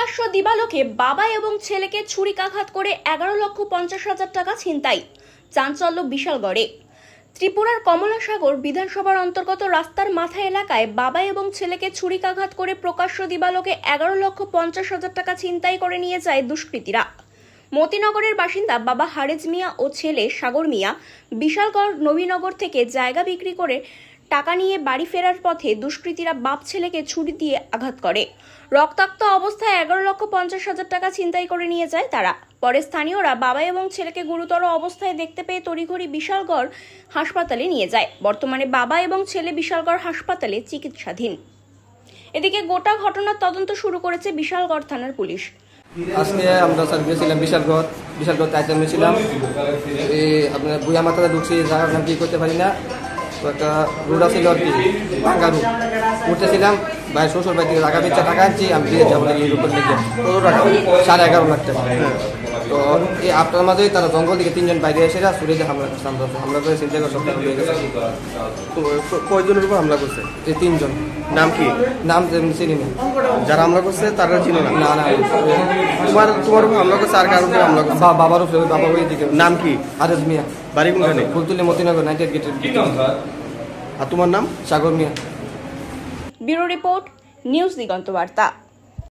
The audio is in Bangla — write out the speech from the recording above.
প্রকাশ্য দিবালোকে বাবা এবং ছেলেকে ছুরিকাঘাত করে 11,50,000 টাকা ছিনতাই। চাঞ্চল্য বিশালগড়ে। ত্রিপুরার কমলাসাগর বিধানসভার অন্তর্গত রাস্তার মাথা এলাকায় বাবা এবং ছেলেকে ছুরিকাঘাত করে প্রকাশ্য দিবালোকে 11,50,000 টাকা ছিনতাই করে নিয়ে যায় দুষ্কৃতীরা। মতিনগরের বাসিন্দা বাবা হারেজ মিয়া ও ছেলে সাগর মিয়া বিশালগড় নবীনগর থেকে জায়গা বিক্রি করে টাকা নিয়ে বাড়ি ফেরার পথে দুষ্কৃতীরা বাপ ছেলেকে ছুরি দিয়ে আঘাত করে। রক্তাক্ত অবস্থায় 11,50,000 টাকা ছিনতাই করে নিয়ে যায় তারা। পরে স্থানীয়রা বাবা এবং ছেলেকে গুরুতর অবস্থায় দেখতে পেয়ে তড়িঘড়ি বিশালগড় হাসপাতালে নিয়ে যায়। বর্তমানে বাবা এবং ছেলে বিশালগড় হাসপাতালে চিকিৎসাধীন। এদিকে গোটা ঘটনার তদন্ত শুরু করেছে বিশালগড় থানার পুলিশ। আজকে আমরা স্যার গেছিলাম বিশালগড় তাইতে ছিলাম। আপনার বুয়া মাথাতে ঢুকছি, জায়গার নাম কি করতে পারি না, তো একটা রোড ছিল আর কি, ভাঙ্গা রোড উঠতেছিলাম। ভাই শ্বশুর বাড়ি থেকে টাকা বেচা টাকা আনছি, আমি দিয়ে যাবো নাকি এর উপর লেগে 11.5 লাখ টাকা। তো এই আপনার মাঝেই তারা জঙ্গল থেকে 3 জন বাইরে এসে চুরিতে হামলা করে চিন্তা করে সব টাকা হয়ে গেছে। কয়জনের উপর হামলা করছে? এই 3 জন। নাম কি? নাম চিনি না। যারা হামলা করছে তারা চিনো না? না না। তোমার উপর হামলা করছে আর কারোর উপর হামলা করছে? বাবার উপরে, বাবা ওই দিকে। নাম কি? হারেজ মিয়া। বাড়ি কোনখানে? ফুলতুলি মতিনগর 98 গেটের। আর তোমার নাম? সাগর মিয়া। ব্যুরো রিপোর্ট, নিউজ দিগন্ত বার্তা।